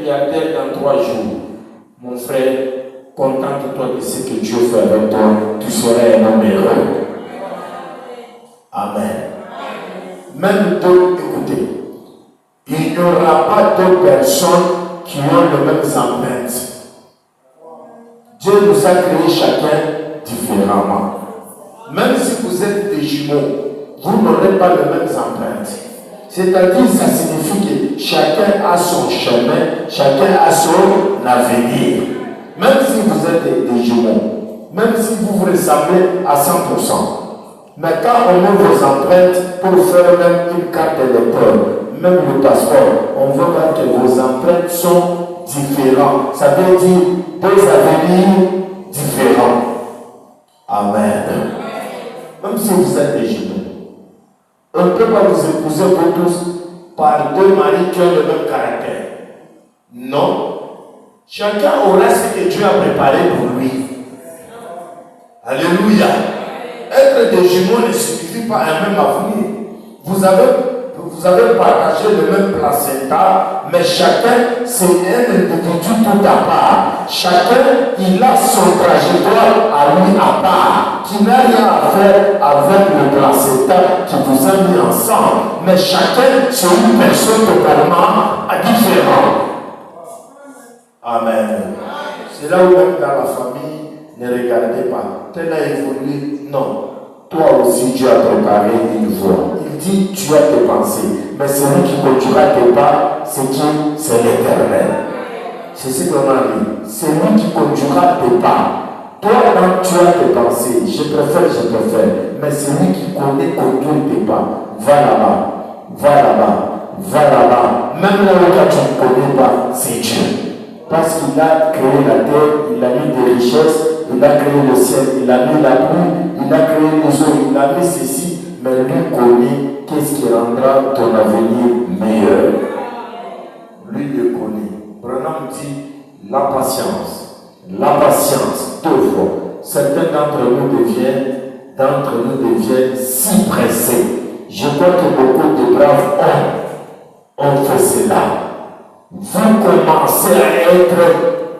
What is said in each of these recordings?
milliardaire dans 3 jours. Mon frère, contente-toi de ce que Dieu fait avec toi. Tu seras un homme heureux. Amen. Même d'autres, écoutez, il n'y aura pas d'autres personnes qui ont les mêmes empreintes. Dieu nous a créés chacun différemment. Même si vous êtes des jumeaux, vous n'aurez pas les mêmes empreintes. C'est-à-dire, ça signifie que chacun a son chemin, chacun a son avenir. Même si vous êtes des jumeaux, même si vous vous ressemblez à 100%. Mais quand on met vos empreintes pour faire même une carte d'électeur, même le passeport, on voit que vos empreintes sont différentes. Ça veut dire deux avenirs différents. Amen. Même si vous êtes des jumeaux, on ne peut pas vous épouser pour tous par deux maris qui ont le même caractère. Non. Chacun aura ce que Dieu a préparé pour lui. Alléluia. Être des jumeaux ne signifie pas un même avenir. Vous avez partagé le même placenta, mais chacun, c'est un individu tout à part. Chacun, il a son trajectoire à lui à part, qui n'a rien à faire avec le placenta qui vous a mis ensemble. Mais chacun, c'est une personne totalement différente. Amen. C'est là où même dans la famille, ne regardez pas. Tel a évolué. Non. Toi aussi, Dieu a préparé une voie. Il dit, tu as tes pensées. Mais celui qui conduira tes pas, c'est qui? C'est l'Éternel. C'est ce qu'on a dit. C'est lui qui conduira tes pas. Toi, quand tu as tes pensées, je préfère. Mais c'est lui qui connaît conduire tes pas. Va là-bas. Va là-bas. Va là-bas. Même là où tu ne connais pas, c'est Dieu. Parce qu'il a créé la terre, il a mis des richesses, il a créé le ciel, il a mis la pluie, il a créé les eaux, il a mis ceci, mais lui connaît qu'est-ce qui rendra ton avenir meilleur. Lui le connaît. Branham dit la patience, deux fois. Certains d'entre nous deviennent si pressés. Je crois que beaucoup de braves hommes ont fait cela. Vous commencez à être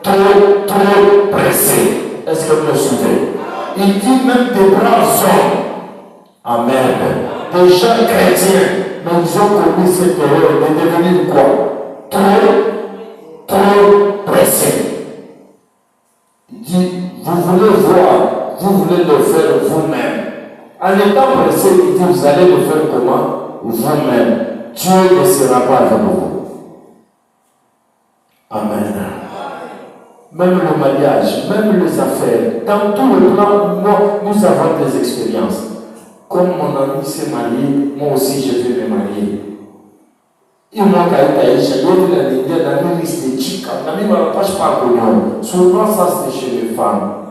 trop pressé. Est-ce que vous me suivez? Il dit même des braves hommes. Amen. Des gens chrétiens, mais ils ont commis cette erreur de devenir quoi? Trop pressé. Il dit, vous voulez voir, vous voulez le faire vous-même. En étant pressé, il dit, vous allez le faire comment? Vous-même. Dieu ne sera pas avec vous. Amen. Même le mariage, même les affaires, dans tout le plan, nous avons des expériences. Comme mon ami s'est marié, moi aussi je vais me marier. Il m'a dit, j'ai une liste de chics, on ne pas connu. Souvent ça c'est chez les femmes.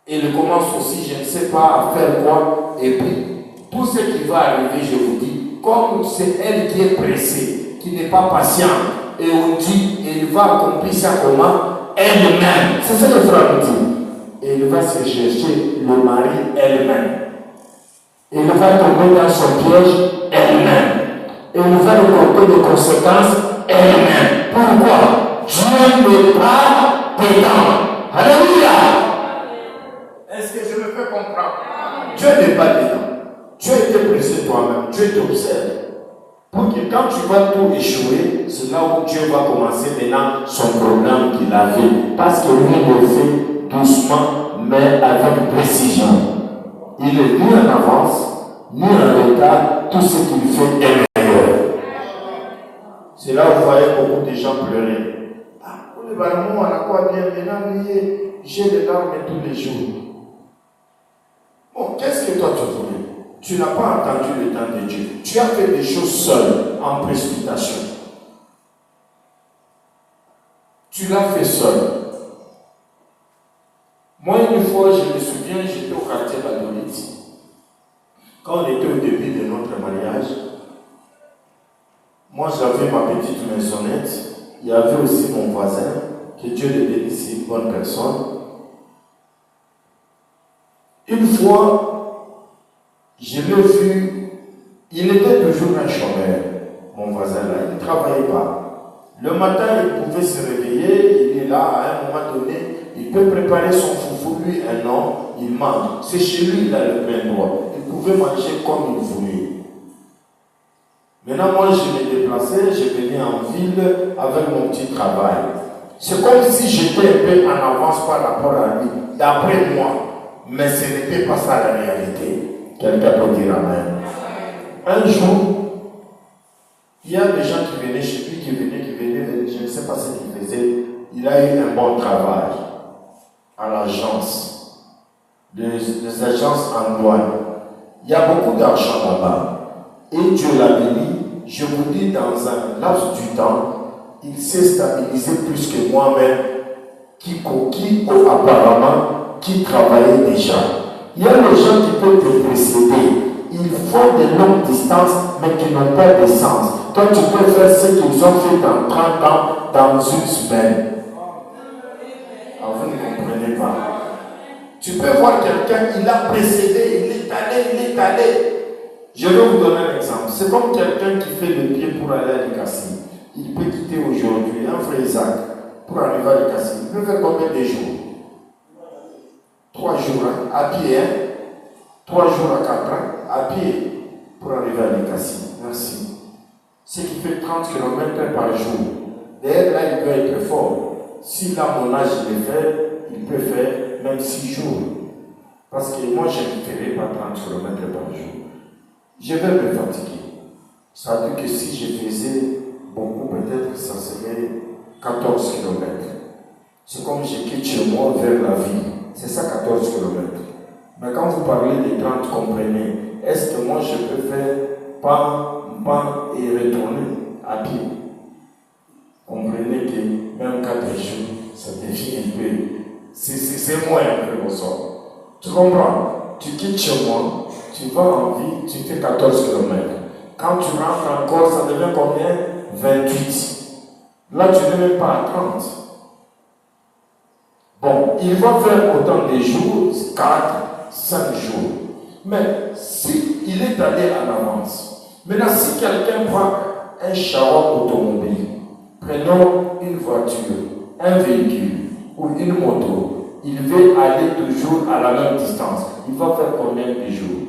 Et il commence aussi, je ne sais pas, à faire quoi. Et puis, tout ce qui va arriver, je vous dis, comme c'est elle qui est pressée, qui n'est pas patiente, et on dit, il va accomplir ça comment? Elle-même. C'est ce que le frère nous dit. Et il va se chercher le mari elle-même. Et il va tomber dans son piège elle-même. Et il va rencontrer des conséquences elle-même. Pourquoi? Dieu n'est pas dedans. Alléluia. Est-ce que je me fais comprendre? Dieu n'est pas dedans. Tu as été pressé toi-même. Dieu t'observe. Pour que quand tu vas tout échouer, c'est là où Dieu va commencer maintenant son programme qu'il avait. Parce que lui le fait doucement, mais avec précision. Il est ni en avance, ni en retard. Tout ce qu'il fait est meilleur. C'est là où vous voyez beaucoup de gens pleurer. Ah, pour les barons, on a quoi bien maintenant, j'ai des larmes tous les jours. Bon, qu'est-ce que toi tu voulais? Tu n'as pas entendu le temps de Dieu. Tu as fait des choses seul, en précipitation. Tu l'as fait seul. Moi, une fois, je me souviens, j'étais au quartier Badolite. Quand on était au début de notre mariage, moi, j'avais ma petite maisonnette. Il y avait aussi mon voisin, que Dieu le bénisse, une bonne personne. Une fois, je l'ai vu, il était toujours un chômeur, mon voisin là, il ne travaillait pas. Le matin, il pouvait se réveiller, il est là, à un moment donné, il peut préparer son foufou, lui, un homme, il mange. C'est chez lui, il a le plein droit. Il pouvait manger comme il voulait. Maintenant, moi, je me déplaçais, je venais en ville avec mon petit travail. C'est comme si j'étais un peu en avance par rapport à lui, d'après moi. Mais ce n'était pas ça la réalité. Quelqu'un peut dire amen. Un jour, il y a des gens qui venaient chez lui, qui venaient, je ne sais pas ce qu'il faisait. Il a eu un bon travail à l'agence, les agences en douane. Il y a beaucoup d'argent là-bas. Et Dieu l'a béni. Je vous dis, dans un laps du temps, il s'est stabilisé plus que moi-même, qui apparemment, qui travaillait déjà. Il y a des gens qui peuvent te précéder. Ils font des longues distances, mais qui n'ont pas de sens. Toi, tu peux faire ce qu'ils ont fait dans 30 ans, dans une semaine. Ah, vous ne comprenez pas. Tu peux voir quelqu'un, il a précédé, il est allé. Je vais vous donner un exemple. C'est comme quelqu'un qui fait le pied pour aller à l'Ikassi. Il peut quitter aujourd'hui un frère Isaac pour arriver à l'Ikassi. Il peut faire combien de jours? 3 jours, hein, à pied, hein? 3 jours à 4 ans, à pied, pour arriver à l'Ikassi. Merci. Ce qui fait 30 km par jour. D'ailleurs, là, il peut être fort. S'il a mon âge de faire, il peut faire même 6 jours. Parce que moi, je ne ferai pas 30 km par jour. Je vais me fatiguer. Ça veut dire que si je faisais beaucoup, peut-être que ça serait 14 km. C'est comme je quitte chez moi vers la ville. C'est ça 14 km. Mais quand vous parlez des 30, comprenez, est-ce que moi je peux faire pas et retourner à pied? Comprenez que même 4 jours, ça devient un peu. C'est moins un peu au sort. Tu comprends? Tu quittes chez moi, tu vas en ville, tu fais 14 km. Quand tu rentres encore, ça devient combien? 28. Là, tu n'es même pas à 30. Bon, il va faire autant de jours, 4, 5 jours. Mais si il est allé en avance, maintenant si quelqu'un prend un shower automobile, prenons une voiture, un véhicule ou une moto, il veut aller toujours à la même distance. Il va faire combien de jours?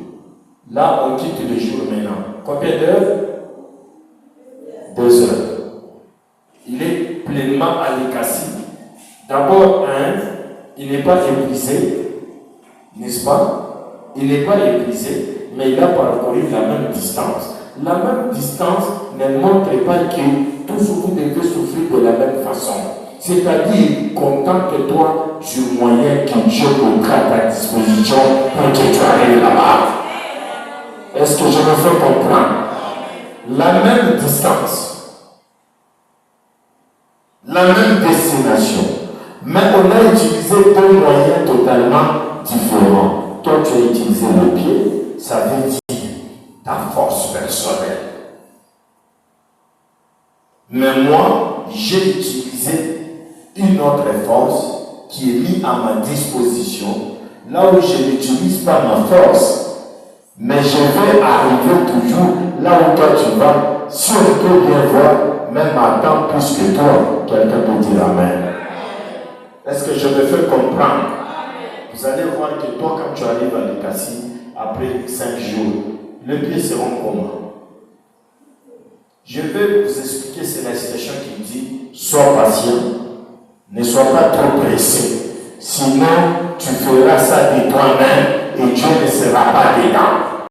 Là, on quitte le jour maintenant. Combien d'heures? 2 heures. Il est pleinement à l'Ikassi. D'abord, il n'est pas épuisé, n'est-ce pas? Il n'est pas épuisé, mais il a parcouru la même distance. La même distance ne montre pas que tous vous devez souffrir de la même façon. C'est-à-dire, contente-toi du moyen que Dieu mettra à ta disposition pour que tu arrives là-bas. Est-ce que je me fais comprendre? La même distance, la même destination, mais on a utilisé 2 moyens totalement différents. Toi, tu as utilisé le pied, ça veut dire ta force personnelle. Mais moi, j'ai utilisé une autre force qui est mise à ma disposition, là où je n'utilise pas ma force. Mais je vais arriver toujours là où toi tu vas. Si on peut bien voir, même à temps plus que toi, quelqu'un peut dire amen. Est-ce que je me fais comprendre? Vous allez voir que toi, quand tu arrives à l'Ikassi, après 5 jours, les pieds seront comment? Je vais vous expliquer, c'est la citation qui me dit, sois patient, ne sois pas trop pressé. Sinon, tu feras ça de toi-même et Dieu ne sera pas dedans.